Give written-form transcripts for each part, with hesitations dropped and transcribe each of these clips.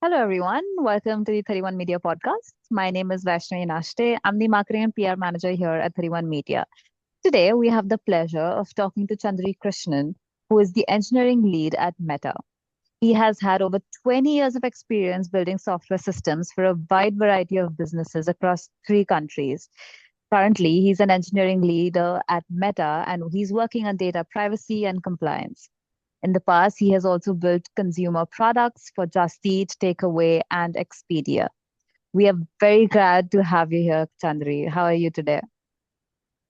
Hello, everyone. Welcome to the 31 Media podcast. My name is Vaishnavi Nashte. I'm the marketing and PR manager here at 31 Media. Today, we have the pleasure of talking to Chandri Krishnan, who is the engineering lead at Meta. He has had over 20 years of experience building software systems for a wide variety of businesses across three countries. Currently, he's an engineering leader at Meta and he's working on data privacy and compliance. In the past, he has also built consumer products for Just Eat, Takeaway, and Expedia. We are very glad to have you here, Chandri. How are you today?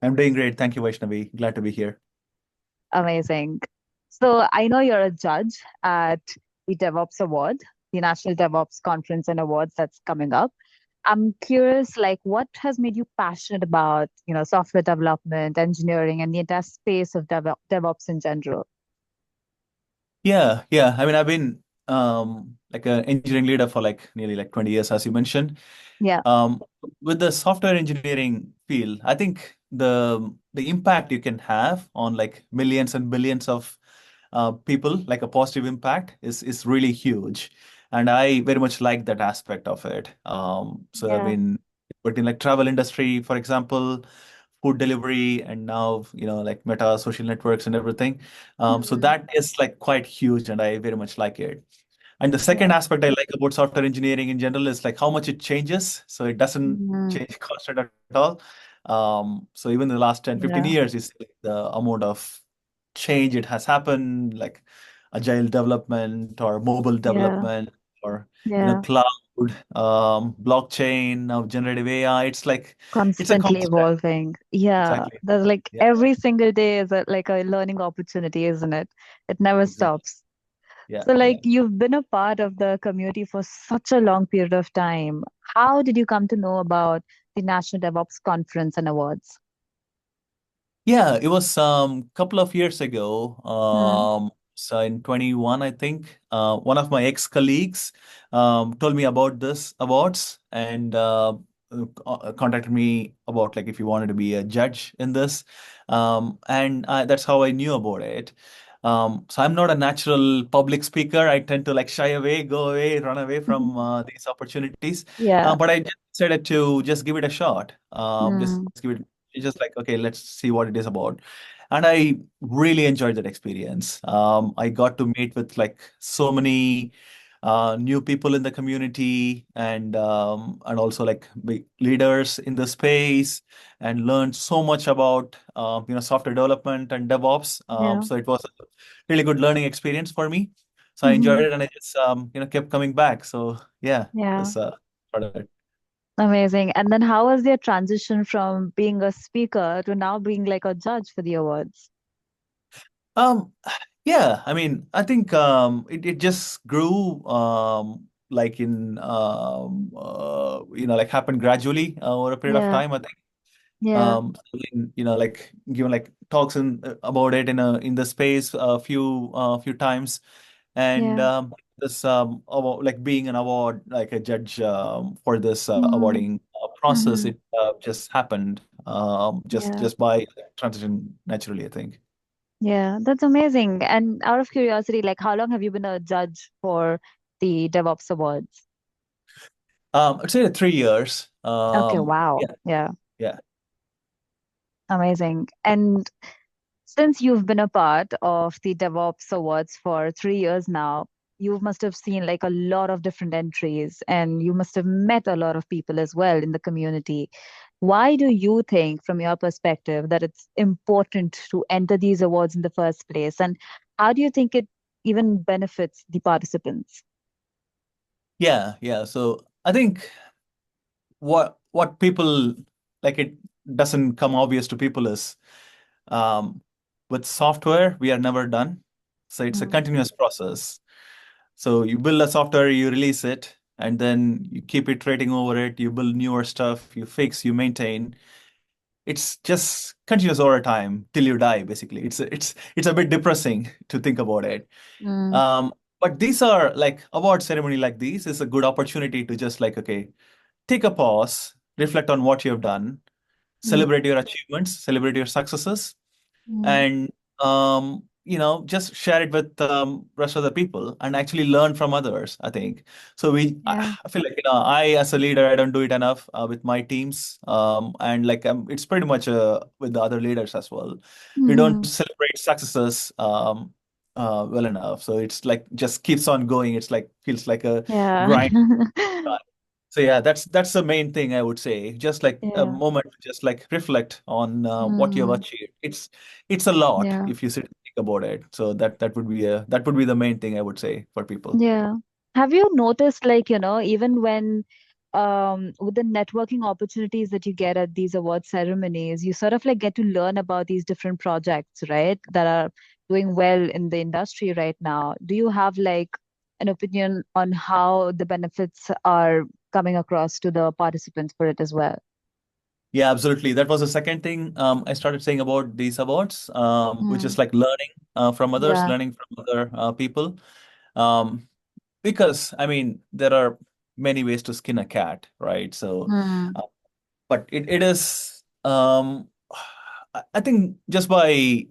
I'm doing great. Thank you, Vaishnavi. Glad to be here. Amazing. So I know you're a judge at the DevOps Award, the National DevOps Conference and Awards that's coming up. I'm curious, like, what has made you passionate about, software development, engineering, and the entire space of DevOps in general? Yeah. I mean, I've been like an engineering leader for like nearly like 20 years, as you mentioned. Yeah. Um, with the software engineering field, I think the impact you can have on like millions and billions of people, like a positive impact, is really huge. And I very much like that aspect of it. So I've Yeah. been working in like travel industry, for example, food delivery, and now like Meta social networks and everything. So Hmm. that is like quite huge, and I very much like it. And the Yeah. second aspect I like about software engineering in general is like how much it changes. So it doesn't Mhm. change constant at all. So even the last 10, 15 Yeah. years is like the amount of change it has happened, like agile development or mobile Yeah. development or Yeah. cloud, blockchain, now generative AI. It's a Constantly constant. evolving. Yeah. Exactly. There's like Yeah, every single day is like a learning opportunity, isn't it? It never exactly. stops. Yeah, So, yeah. like, you've been a part of the community for such a long period of time. How did you come to know about the National DevOps Conference and Awards? Yeah, it was couple of years ago. Hmm. So in 21, I think, one of my ex-colleagues told me about this awards and contacted me about like if you wanted to be a judge in this. That's how I knew about it. So I'm not a natural public speaker. I tend to like shy away, go away, run away from these opportunities. Yeah. But I just decided to just give it a shot. Just Mm. give it it's just like, okay, let's see what it is about. And I really enjoyed that experience. I got to meet with like so many new people in the community and also like big leaders in the space and learned so much about software development and DevOps. Yeah. So it was a really good learning experience for me. So I enjoyed Hmm. it and I just kept coming back. So yeah, Yeah. that's part of it. Amazing. And then how was your transition from being a speaker to now being like a judge for the awards? Um, yeah, I mean, I think it just grew like in like happened gradually over a period of Yeah. time. I think Yeah. like given like talks about it in the space a few times, and Yeah. this award, like being an award like a judge for this Mm-hmm. awarding process, Mm-hmm. it just happened Yeah. just by transition naturally, I think. Yeah, that's amazing. And out of curiosity, like how long have you been a judge for the DevOps Awards? I'd say 3 years. Okay, wow. Yeah, Yeah, yeah. amazing. And since you've been a part of the DevOps Awards for 3 years now, you must have seen like a lot of different entries and you must have met a lot of people as well in the community. Why do you think, from your perspective, that it's important to enter these awards in the first place? And how do you think it even benefits the participants? Yeah. So I think what people like it doesn't come obvious to people is um, with software we are never done. So it's a Mm. continuous process. So you build a software, you release it, and then you keep iterating over it. You build newer stuff, you fix, you maintain. It's just continuous over time till you die. Basically, it's a bit depressing to think about it. Mm. Um, but these are like award ceremony like these is a good opportunity to just like, okay, take a pause, reflect on what you have done, Mm. celebrate your achievements, celebrate your successes, Mm. and just share it with rest of the people and actually learn from others, I think. So Yeah. I feel like, I as a leader, I don't do it enough with my teams. And like it's pretty much with the other leaders as well. We don't Mm-hmm. celebrate successes well enough. So it's like just keeps on going. It's like feels like a Yeah. grind. So yeah, that's the main thing I would say. Just like a Yeah. moment, to just like reflect on what you have Mm. achieved. It's a lot Yeah. if you sit and think about it. So that would be the main thing I would say for people. Yeah. Have you noticed, like, even when with the networking opportunities that you get at these award ceremonies, you sort of like get to learn about these different projects, right, that are doing well in the industry right now. Do you have like an opinion on how the benefits are coming across to the participants for it as well? Yeah, absolutely. That was the second thing I started saying about these awards, which is Mm. like learning from others, Yeah. learning from other people. Um, because I mean, there are many ways to skin a cat, right? So. Mm. But it is I think just by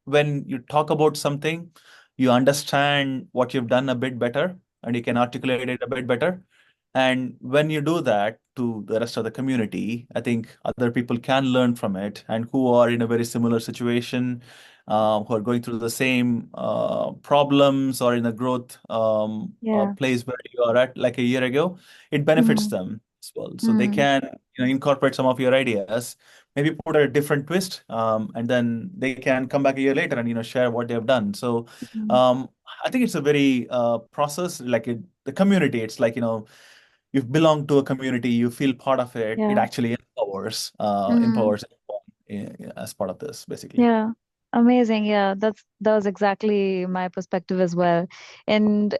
when you talk about something, you understand what you've done a bit better and you can articulate it a bit better. And when you do that to the rest of the community, I think other people can learn from it and who are in a very similar situation, who are going through the same problems or in a growth Yeah. place where you are at like a year ago, it benefits Mm. them as well. So they Mm. can, incorporate some of your ideas, maybe put a different twist, and then they can come back a year later and share what they've done. So Mm. um, I think it's a very process like the community. It's like you belong to a community, you feel part of it. It Yeah. actually Mm. empowers everyone as part of this, basically. Yeah, amazing. Yeah, that was exactly my perspective as well. And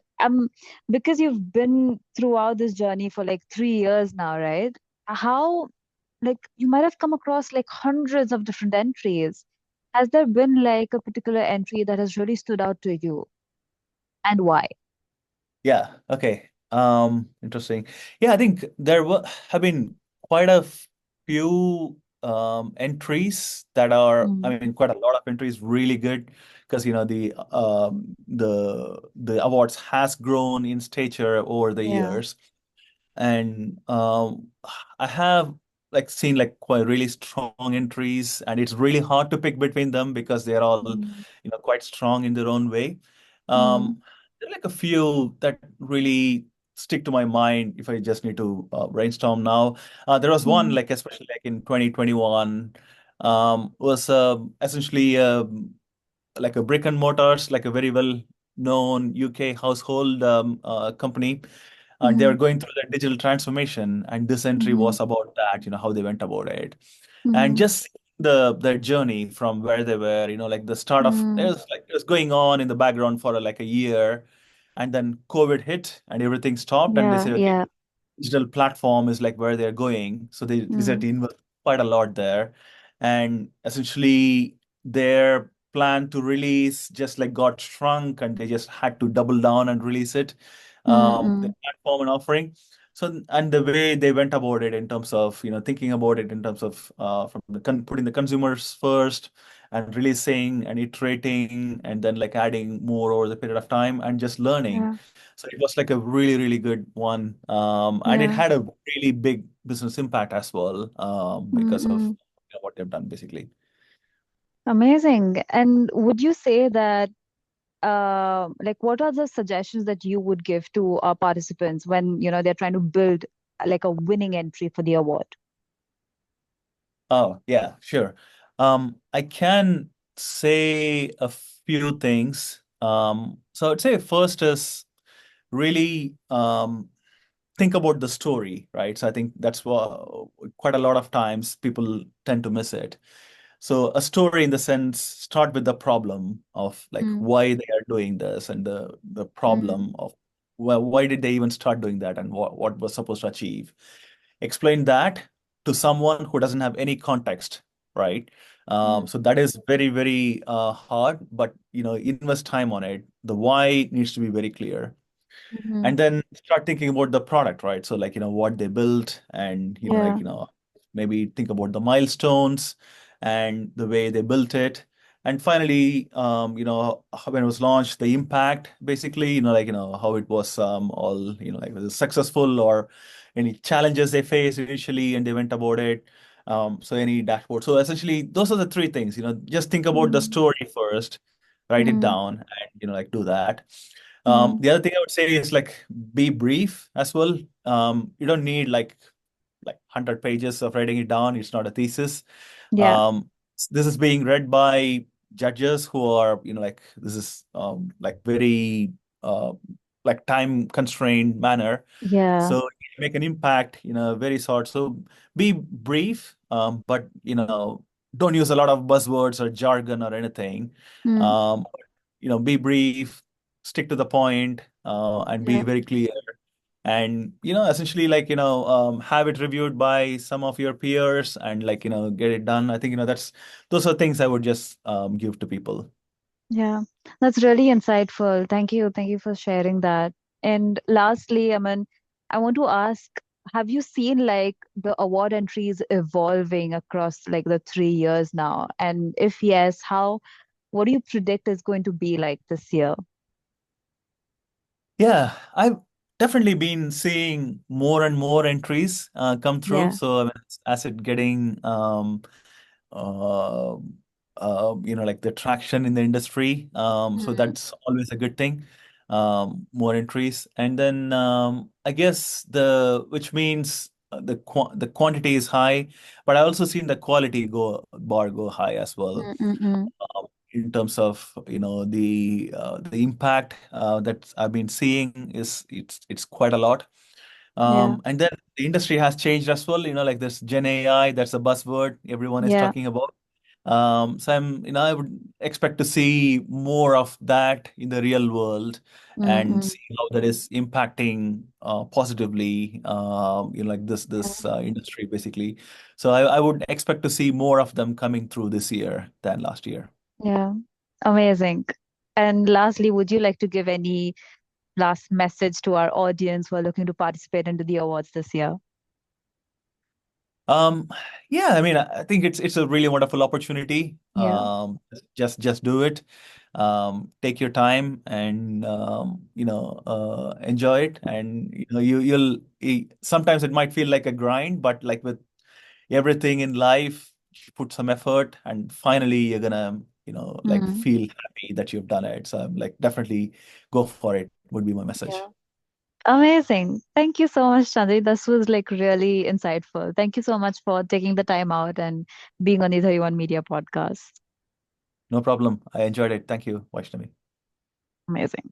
because you've been throughout this journey for like 3 years now, right? How, like, you might have come across like hundreds of different entries. Has there been like a particular entry that has really stood out to you, and why? Yeah. Okay. Interesting. Yeah, I think have been quite a few entries that are, Mm. I mean, quite a lot of entries really good because the awards has grown in stature over the Yeah. years. And I have like seen like quite really strong entries, and it's really hard to pick between them because they're all Mm. quite strong in their own way. Mm. There are like a few that really stick to my mind if I just need to brainstorm now. There was one Mm. like especially like in 2021 was essentially like a brick and mortars, like a very well known UK household company, and they were Mm. going through the digital transformation, and this entry Mm. was about that, how they went about it, and Mm. just the journey from where they were, like the start of Mm. it was going on in the background for like a year, and then COVID hit and everything stopped, and they Yeah. said, okay, Yeah. digital platform is like where they're going. So they decided Mm. to invest quite a lot there. And essentially their plan to release just like got shrunk and they just had to double down and release it, Mm. the Mm. platform and offering. So, and the way they went about it in terms of, thinking about it in terms of from putting the consumers first and releasing and iterating and then like adding more over the period of time and just learning. Yeah. So it was like a really, really good one. And it Yeah. had a really big business impact as well, Mm. because of Mm. what they've done basically. Amazing. And would you say that, like, what are the suggestions that you would give to our participants when, they're trying to build like a winning entry for the award? Oh, yeah, sure. I can say a few things. So I'd say first is really think about the story, right? So I think that's what quite a lot of times people tend to miss it. So a story in the sense, start with the problem of like Mm. why they are doing this and the Mm. problem of well, why did they even start doing that and what was supposed to achieve. Explain that to someone who doesn't have any context, right? Mm. So that is very, very hard, but invest time on it. The why needs to be very clear. Mhm. And then start thinking about the product, right? So like, what they built and, Yeah. maybe think about the milestones and the way they built it. And finally, when it was launched, the impact, basically, how it was all, like was it successful or any challenges they faced initially and they went about it. So any dashboard. So essentially, those are the three things. Just think about the Mm, story first, write it mm, down, and like do that. mm. The other thing I would say is like be brief as well. You don't need like 100 pages of writing it down. It's not a thesis. Yeah. Um, this is being read by judges who are, like this is like very like time constrained manner. Yeah. So you make an impact, very short. So be brief, but don't use a lot of buzzwords or jargon or anything. Mm, Um, be brief, stick to the point, and be yeah. very clear. And essentially like have it reviewed by some of your peers and like get it done. I think those are things I would just give to people. Yeah. That's really insightful. Thank you. Thank you for sharing that. And lastly, Aman, I want to ask, have you seen like the award entries evolving across like the 3 years now? And if yes, what do you predict is going to be like this year? Yeah, I've definitely been seeing more and more entries come through. Yeah. So I mean, as it getting uh, like the traction in the industry. So Mm, that's always a good thing. More entries, and then I guess which means the quantity is high, but I also seen the quality go high as well. mm, mm, mm. In terms of the impact that I've been seeing is it's quite a lot. Yeah. And then the industry has changed as well. Like this Gen AI, that's a buzzword everyone is Yeah. talking about. So I would expect to see more of that in the real world Mm, and mm. see how that is impacting positively, like this Yeah. industry basically. So I would expect to see more of them coming through this year than last year. Yeah. Amazing. And lastly, would you like to give any last message to our audience who are looking to participate into the awards this year? Um, yeah, I mean, I think it's a really wonderful opportunity. Yeah. Just do it. Take your time and enjoy it. And sometimes it might feel like a grind, but like with everything in life, you put some effort, and finally you're gonna like Mm. feel happy that you've done it. So I'm like definitely go for it would be my message. Yeah. Amazing. Thank you so much, Chandri. This was like really insightful. Thank you so much for taking the time out and being on the 31 Media podcast. No problem. I enjoyed it. Thank you, Vaishnavi. Amazing.